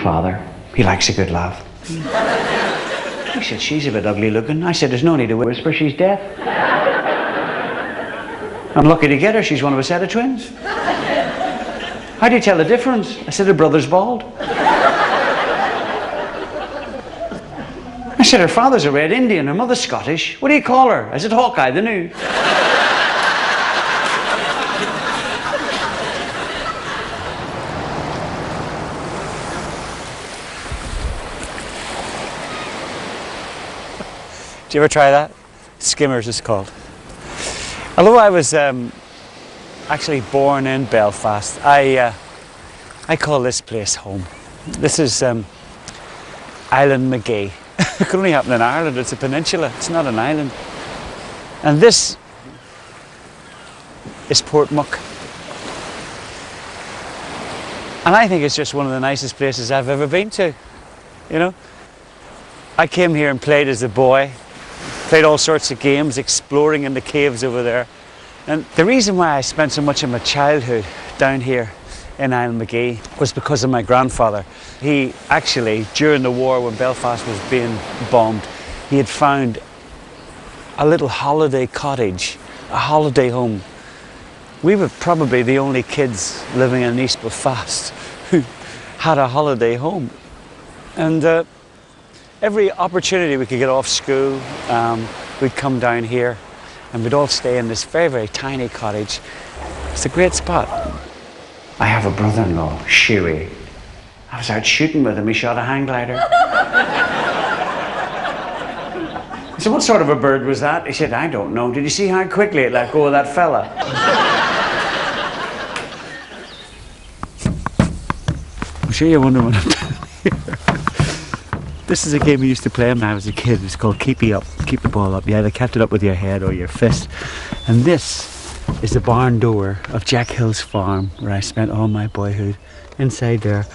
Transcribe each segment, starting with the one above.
father. He likes a good laugh. He said, she's a bit ugly looking. I said, there's no need to whisper, she's deaf. I'm lucky to get her, she's one of a set of twins. How do you tell the difference? I said, her brother's bald. I said, her father's a Red Indian, her mother's Scottish. What do you call her? I said, Hawkeye the New. Do you ever try that? Skimmers is called. Although I was actually born in Belfast, I call this place home. This is Island Magee. It could only happen in Ireland. It's a peninsula. It's not an island. And this is Portmuck. And I think it's just one of the nicest places I've ever been to. You know, I came here and played as a boy. Played all sorts of games, exploring in the caves over there. And the reason why I spent so much of my childhood down here in Island Magee was because of my grandfather. He actually, during the war when Belfast was being bombed, he had found a little holiday cottage, a holiday home. We were probably the only kids living in East Belfast who had a holiday home. And every opportunity we could get off school, we'd come down here and we'd all stay in this very, very tiny cottage. It's a great spot. I have a brother-in-law, Shuey. I was out shooting with him, he shot a hang glider. I said, what sort of a bird was that? He said, I don't know. Did you see how quickly it let go of that fella? I'm sure you're wondering what I'm doing here. This is a game we used to play when I was a kid. It's called keepy up, keep the ball up. You either kept it up with your head or your fist. And this is the barn door of Jack Hill's farm where I spent all my boyhood. Inside there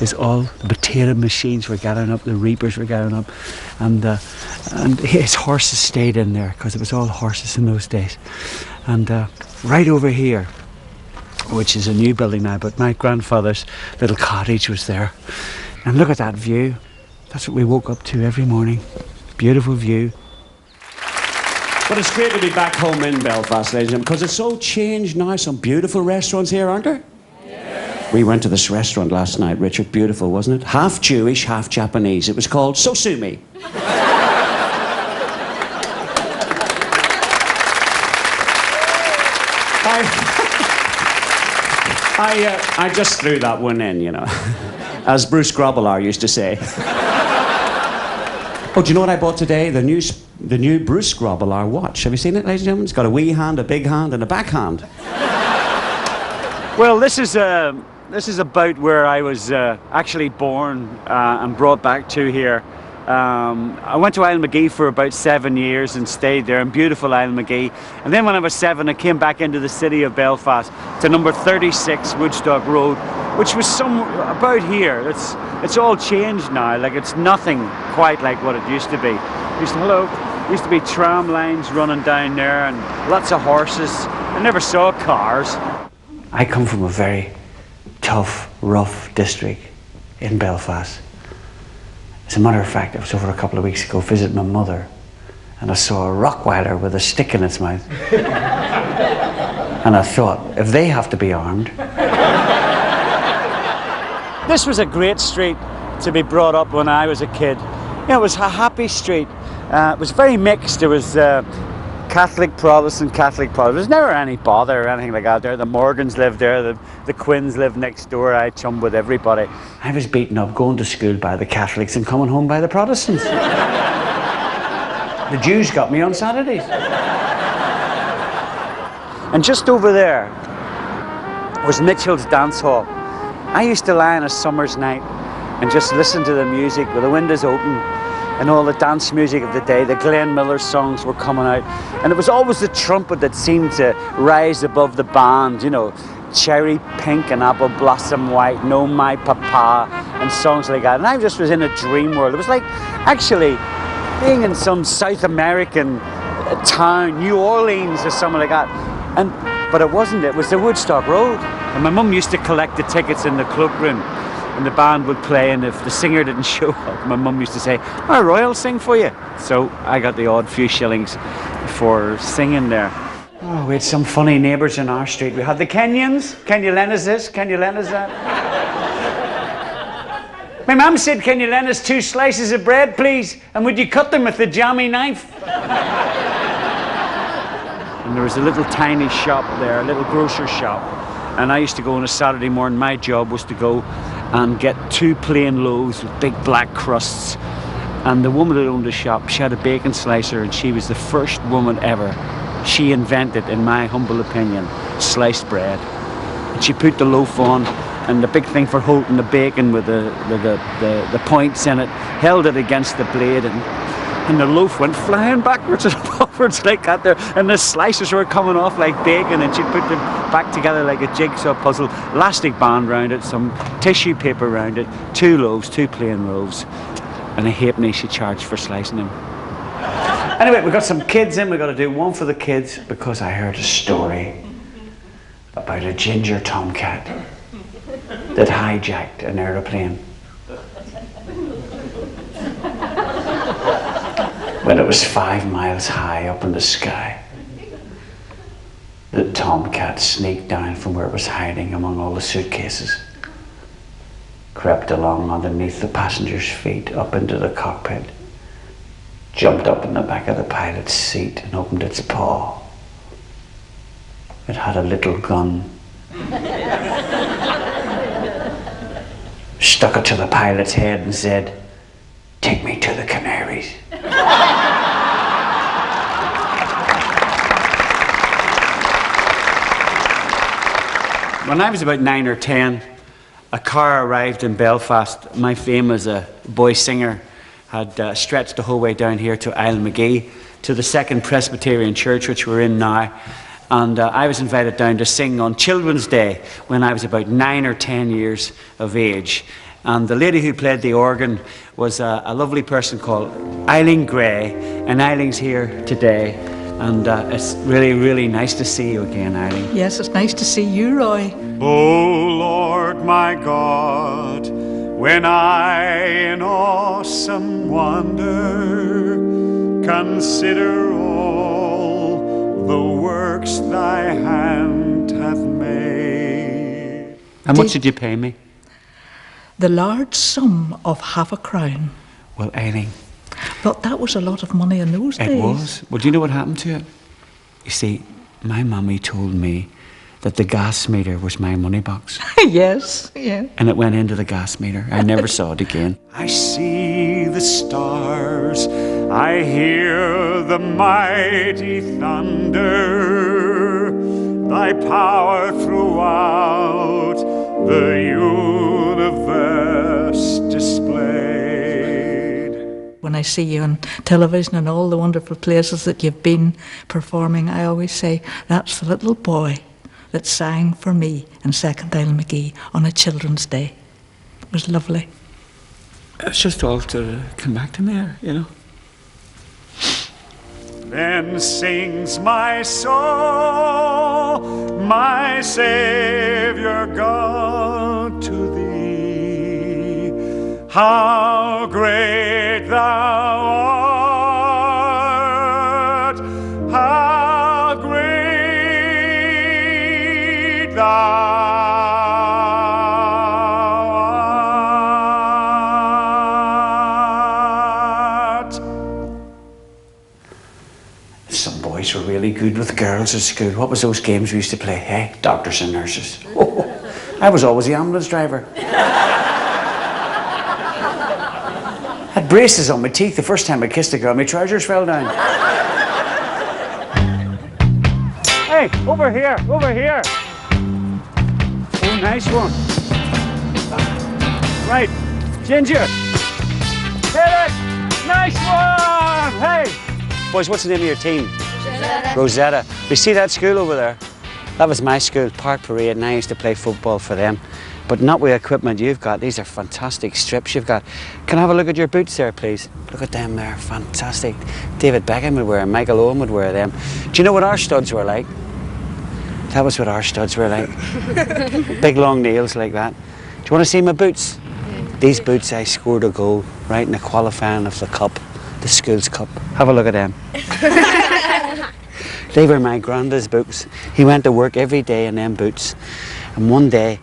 is all the potato machines were gathering up, the reapers were gathering up, and his horses stayed in there because it was all horses in those days. And right over here, which is a new building now, but my grandfather's little cottage was there. And look at that view. That's what we woke up to every morning. Beautiful view. But it's great to be back home in Belfast, ladies and gentlemen, because it's so changed now. Some beautiful restaurants here, aren't there? Yes. We went to this restaurant last night, Richard. Beautiful, wasn't it? Half Jewish, half Japanese. It was called Sosumi. I just threw that one in, you know, as Bruce Grobbelaar used to say. Oh, do you know what I bought today? The new Bruce Grobbelaar watch. Have you seen it, ladies and gentlemen? It's got a wee hand, a big hand, and a backhand. Well, this is about where I was actually born and brought back to here. I went to Island Magee for about 7 years and stayed there in beautiful Island Magee. And then when I was 7, I came back into the city of Belfast to number 36 Woodstock Road, which was about here. It's all changed now. Like, it's nothing quite like what it used to be. Used to be tram lines running down there and lots of horses. I never saw cars. I come from a very tough, rough district in Belfast. As a matter of fact, I was over a couple of weeks ago visiting my mother, and I saw a Rottweiler with a stick in its mouth. And I thought, if they have to be armed. This was a great street to be brought up when I was a kid. You know, it was a happy street. It was very mixed. There was Catholic, Protestant. There was never any bother or anything like that there. The Morgans lived there, the Quinns lived next door. I chummed with everybody. I was beaten up going to school by the Catholics and coming home by the Protestants. The Jews got me on Saturdays. And just over there was Mitchell's Dance Hall. I used to lie on a summer's night and just listen to the music with the windows open and all the dance music of the day. The Glenn Miller songs were coming out, and it was always the trumpet that seemed to rise above the band, you know, Cherry Pink and Apple Blossom White, Know My Papa, and songs like that. And I just was in a dream world. It was like actually being in some South American town, New Orleans or something like that. But it wasn't. It was the Woodstock Road. And my mum used to collect the tickets in the cloakroom. and the band would play, and if the singer didn't show up, my mum used to say, "Oh, Roy will sing for you." So I got the odd few shillings for singing there. Oh, we had some funny neighbours in our street. We had the Kenyans. Can you lend us this? Can you lend us that? My mum said, "Can you lend us 2 slices of bread, please? And would you cut them with the jammy knife?" And there was a little tiny shop there, a little grocer's shop. And I used to go on a Saturday morning. My job was to go and get 2 plain loaves with big black crusts. And the woman that owned the shop, she had a bacon slicer, and she was the first woman ever. She invented, in my humble opinion, sliced bread. And she put the loaf on, and the big thing for holding the bacon with the points in it, held it against the blade, and the loaf went flying backwards and forwards like that there, and the slices were coming off like bacon, and she'd put them back together like a jigsaw puzzle, elastic band round it, some tissue paper round it, 2 loaves, 2 plain loaves, and a halfpenny she charged for slicing them. Anyway, we got some kids in. We got to do one for the kids because I heard a story about a ginger tomcat that hijacked an aeroplane when it was 5 miles high up in the sky. The tomcat sneaked down from where it was hiding among all the suitcases, crept along underneath the passengers' feet up into the cockpit, jumped up in the back of the pilot's seat and opened its paw. It had a little gun. Stuck it to the pilot's head and said, "Take me to the Canaries." When I was about 9 or 10, a car arrived in Belfast. My fame as a boy singer had stretched the whole way down here to Magee, to the Second Presbyterian Church, which we're in now. And I was invited down to sing on Children's Day when I was about 9 or 10 years of age. And the lady who played the organ was a lovely person called Eileen Gray, and Eileen's here today. And it's really, really nice to see you again, Eileen. Yes, it's nice to see you, Roy. Oh Lord my God, when I in awesome wonder consider all the works thy hand hath made. How much did you pay me? The large sum of £0.50. Well, Eileen, But that was a lot of money in those days. it was. Well, do you know what happened to it? You see, my mummy told me that the gas meter was my money box. Yes, yeah. And it went into the gas meter. I never saw it again. I see the stars, I hear the mighty thunder, thy power throughout the universe displayed. When I see you on television and all the wonderful places that you've been performing, I always say, that's the little boy that sang for me in Second Isle Magee on a Children's Day. It was lovely. It's just all to come back to me, you know. Then sings my soul, my Saviour God, to thee. How great thou art! How great thou art! Some boys were really good with girls at school. What was those games we used to play? Hey, doctors and nurses. I was always the ambulance driver. Had braces on my teeth the first time I kissed a girl. My trousers fell down. Hey, over here, over here. Oh, nice one. Right, Ginger. Hit it. Nice one. Hey. Boys, what's the name of your team? Rosetta. Rosetta. You see that school over there? That was my school, Park Parade, and I used to play football for them. But not with equipment you've got. These are fantastic strips you've got. Can I have a look at your boots there, please? Look at them there, fantastic. David Beckham would wear them, Michael Owen would wear them. Do you know what our studs were like? That was what our studs were like. Big long nails like that. Do you want to see my boots? These boots, I scored a goal, right, in the qualifying of the cup, the school's cup. Have a look at them. They were my granddad's boots. He went to work every day in them boots. And one day,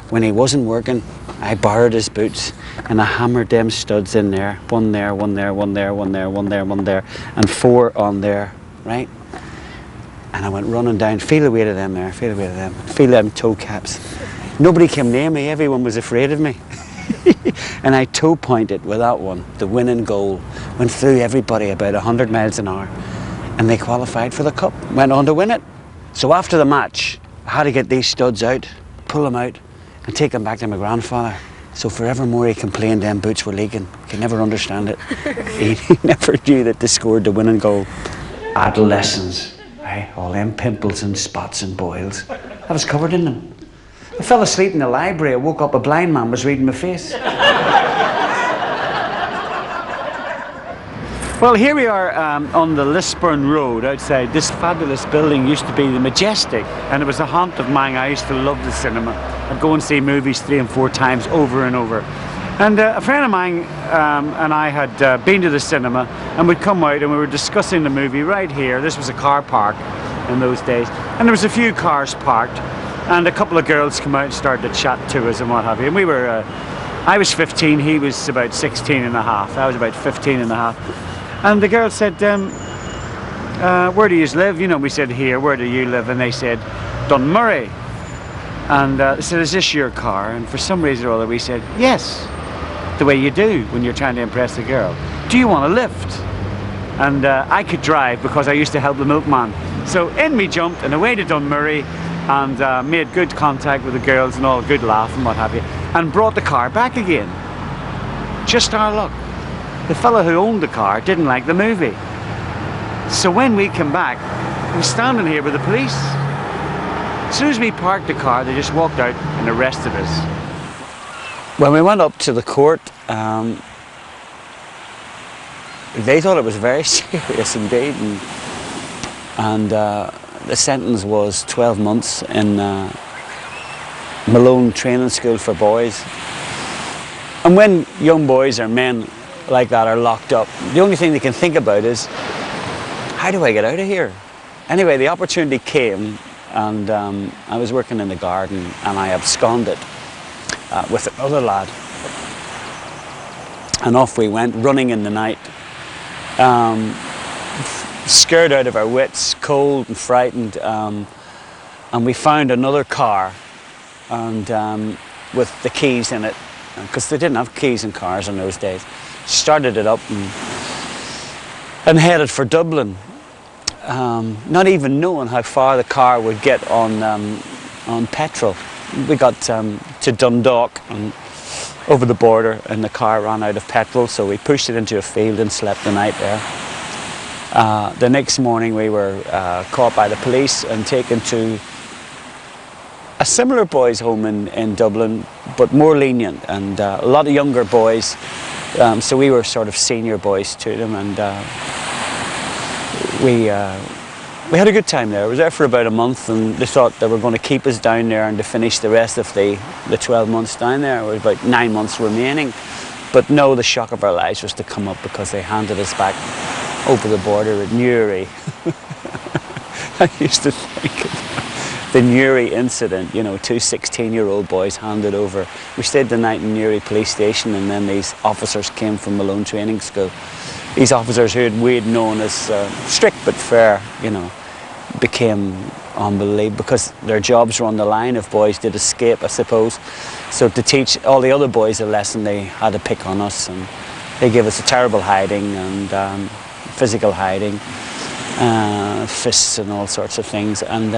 when he wasn't working, I borrowed his boots and I hammered them studs in there. One there, one there, one there, one there, one there, one there, and 4 on there, right? And I went running down, feel the weight of them there, feel the weight of them, feel them toe caps. Nobody came near me, everyone was afraid of me. And I toe pointed with that one, the winning goal. Went through everybody about 100 miles an hour. And they qualified for the cup, went on to win it. So after the match, I had to get these studs out, pull them out, and take them back to my grandfather. So forevermore he complained them boots were leaking. He could never understand it. He never knew that they scored the winning goal. Adolescence, right? All them pimples and spots and boils. I was covered in them. I fell asleep in the library. I woke up, a blind man was reading my face. Well, here we are on the Lisburn Road outside. This fabulous building used to be the Majestic, and it was a haunt of mine. I used to love the cinema. I'd go and see movies 3 and 4 times over and over. And a friend of mine and I had been to the cinema, and we'd come out and we were discussing the movie right here. This was a car park in those days, and there was a few cars parked, and a couple of girls come out and started to chat to us and what have you. And we were, I was 15, he was about 16 and a half. I was about 15 and a half. And the girl said, where do you live? You know, we said, here, where do you live? And they said, Dunmurray. And they said, is this your car? And for some reason or other, we said, yes, the way you do when you're trying to impress a girl. Do you want a lift? And I could drive because I used to help the milkman. So in we jumped and away to Dunmurray, and made good contact with the girls and all, good laugh and what have you, and brought the car back again. Just our luck. The fellow who owned the car didn't like the movie. So when we came back, we were standing here with the police. As soon as we parked the car, they just walked out and arrested us. When we went up to the court, they thought it was very serious indeed. And the sentence was 12 months in Malone Training School for boys. And when young boys or men like that are locked up, the only thing they can think about is, how do I get out of here? Anyway, the opportunity came, and I was working in the garden and I absconded with another lad. And off we went, running in the night, scared out of our wits, cold and frightened, and we found another car, and with the keys in it, because they didn't have keys in cars in those days. Started it up and headed for Dublin, not even knowing how far the car would get on petrol. We got to Dundalk and over the border, and the car ran out of petrol, so we pushed it into a field and slept the night there. The next morning we were caught by the police and taken to a similar boys' home in Dublin, but more lenient, and a lot of younger boys. So we were sort of senior boys to them, and we had a good time there. I was there for about a month, and they thought they were going to keep us down there and to finish the rest of the 12 months down there. There was about 9 months remaining. But no, the shock of our lives was to come up because they handed us back over the border at Newry. I used to think the Newry incident, you know, 2 16-year-old boys handed over. We stayed the night in Newry police station, and then these officers came from Malone Training School. These officers who we'd known as strict but fair, you know, became unbelievable because their jobs were on the line if boys did escape, I suppose. So to teach all the other boys a lesson, they had to pick on us, and they gave us a terrible hiding and physical hiding, fists and all sorts of things. And